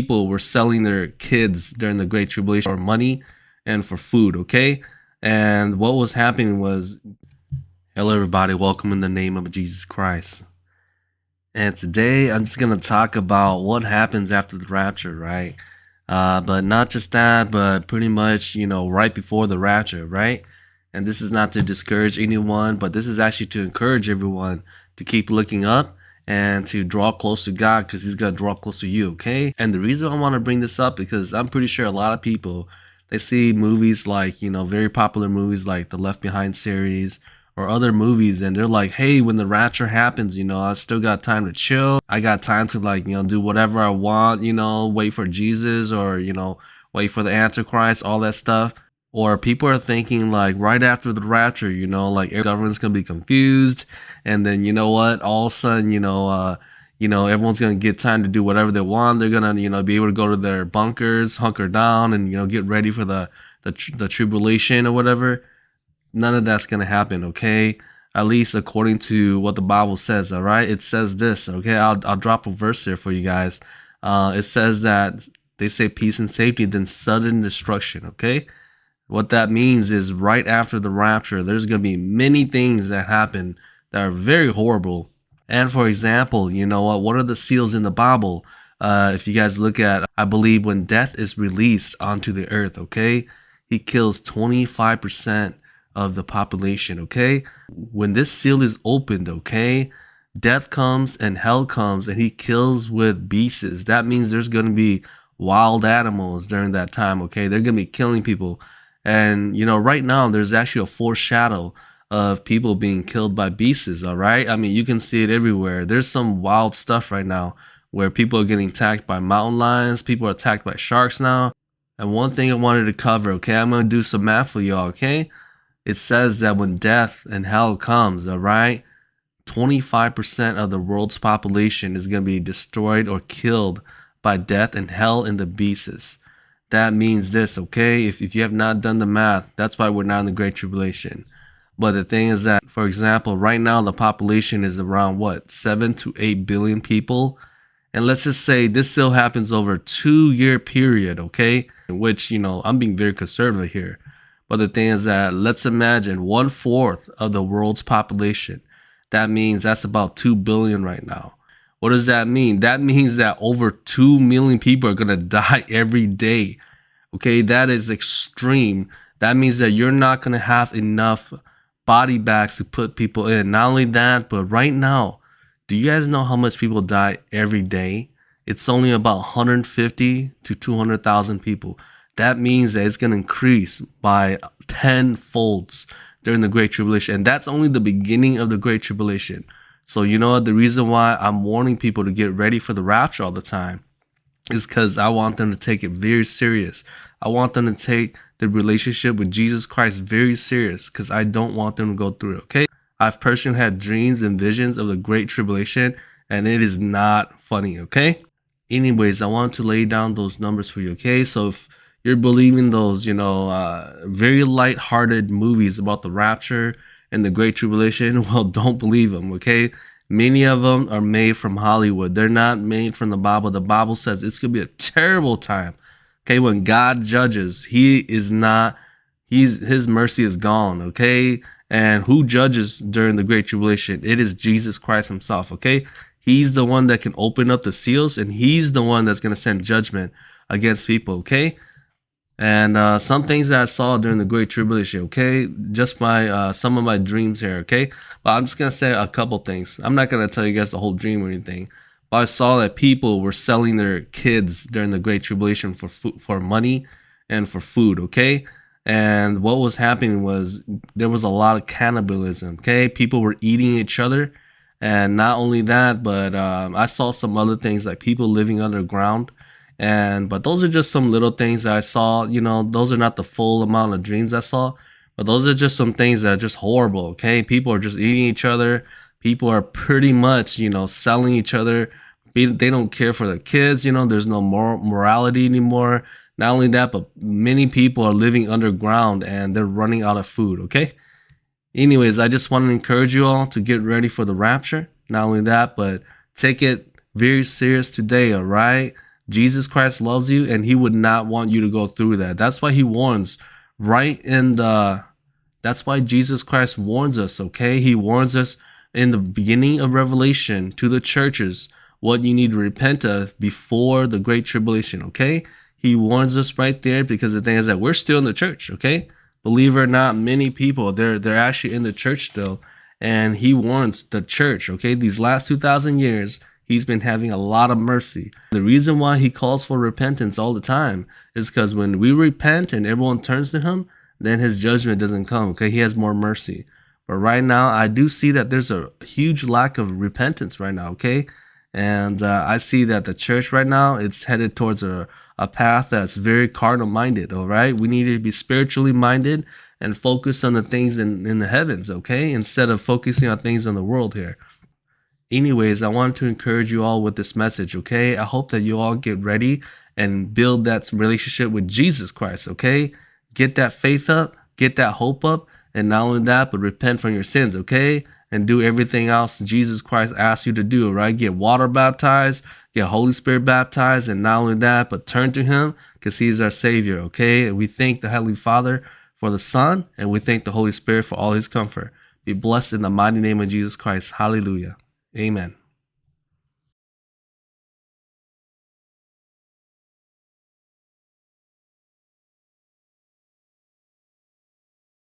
People were selling their kids during the Great Tribulation for money and for food, okay? And what was happening was, hello everybody, welcome in the name of Jesus Christ. And today I'm just going to talk about what happens after the rapture, right? But not just that, but pretty much, right before the rapture, right? And this is not to discourage anyone, but this is actually to encourage everyone to keep looking up and to draw close to God, because he's going to draw close to you, okay? And the reason I want to bring this up, because I'm pretty sure a lot of people, they see movies like, very popular movies like the Left Behind series or other movies, and they're like, hey, when the rapture happens, I still got time to chill. I got time to do whatever I want, wait for Jesus, or, wait for the Antichrist, all that stuff. Or people are thinking like right after the rapture, like every government's gonna be confused, and then all of a sudden, everyone's gonna get time to do whatever they want. They're gonna, be able to go to their bunkers, hunker down, and get ready for the tribulation or whatever. None of that's gonna happen, okay? At least according to what the Bible says. All right, it says this, okay? I'll drop a verse here for you guys. It says that they say peace and safety, then sudden destruction, okay? What that means is right after the rapture, there's going to be many things that happen that are very horrible. And for example, what are the seals in the Bible? If you guys look at, I believe when death is released onto the earth, okay, he kills 25% of the population, okay? When this seal is opened, okay, death comes and hell comes and he kills with beasts. That means there's going to be wild animals during that time, okay? They're going to be killing people. And, right now there's actually a foreshadow of people being killed by beasts, all right? I mean, you can see it everywhere. There's some wild stuff right now where people are getting attacked by mountain lions. People are attacked by sharks now. And one thing I wanted to cover, okay, I'm going to do some math for y'all, okay? It says that when death and hell comes, all right, 25% of the world's population is going to be destroyed or killed by death and hell and the beasts. That means this, okay? If you have not done the math, that's why we're not in the Great Tribulation. But the thing is that, for example, right now the population is around what, 7 to 8 billion people? And let's just say this still happens over a 2-year period, okay? In which, I'm being very conservative here. But the thing is that, let's imagine 1/4 of the world's population. That means that's about 2 billion right now. What does that mean? That means that over 2 million people are going to die every day. Okay, that is extreme. That means that you're not going to have enough body bags to put people in. Not only that, but right now, do you guys know how much people die every day? It's only about 150 to 200,000 people. That means that it's going to increase by 10-folds during the Great Tribulation. And that's only the beginning of the Great Tribulation. So the reason why I'm warning people to get ready for the rapture all the time is because I want them to take it very serious. I want them to take the relationship with Jesus Christ very serious, because I don't want them to go through it, okay? I've personally had dreams and visions of the Great Tribulation, and it is not funny, okay? Anyways, I want to lay down those numbers for you, okay? So if you're believing those, very light-hearted movies about the rapture and the Great Tribulation, well, don't believe them, okay? Many of them are made from Hollywood. They're not made from the Bible. The Bible says it's going to be a terrible time, okay? When God judges, his mercy is gone, okay? And who judges during the Great Tribulation? It is Jesus Christ himself, okay? He's the one that can open up the seals, and he's the one that's going to send judgment against people, okay? And some things that I saw during the Great Tribulation, okay? Just my some of my dreams here, okay? But I'm just going to say a couple things. I'm not going to tell you guys the whole dream or anything. But I saw that people were selling their kids during the Great Tribulation for money and for food, okay? And what was happening was there was a lot of cannibalism, okay? People were eating each other. And not only that, but I saw some other things like people living underground. But those are just some little things that I saw. Those are not the full amount of dreams I saw, but those are just some things that are just horrible, okay? People are just eating each other. People are pretty much, selling each other. They don't care for their kids, there's no morality anymore. Not only that, but many people are living underground and they're running out of food, okay? Anyways, I just want to encourage you all to get ready for the rapture. Not only that, but take it very serious today, all right? Jesus Christ loves you, and he would not want you to go through that. That's why he warns that's why Jesus Christ warns us, okay? He warns us in the beginning of Revelation to the churches what you need to repent of before the Great Tribulation, okay? He warns us right there, because the thing is that we're still in the church, okay? Believe it or not, many people, they're actually in the church still, and he warns the church, okay? These last 2,000 years, he's been having a lot of mercy. The reason why he calls for repentance all the time is because when we repent and everyone turns to him, then his judgment doesn't come, okay? He has more mercy. But right now, I do see that there's a huge lack of repentance right now, okay? And I see that the church right now, it's headed towards a path that's very carnal-minded, all right? We need to be spiritually minded and focus on the things in the heavens, okay? Instead of focusing on things in the world here. Anyways, I wanted to encourage you all with this message, okay? I hope that you all get ready and build that relationship with Jesus Christ, okay? Get that faith up, get that hope up, and not only that, but repent from your sins, okay? And do everything else Jesus Christ asks you to do, right? Get water baptized, get Holy Spirit baptized, and not only that, but turn to him, because he's our Savior, okay? And we thank the Heavenly Father for the Son, and we thank the Holy Spirit for all his comfort. Be blessed in the mighty name of Jesus Christ. Hallelujah. Amen.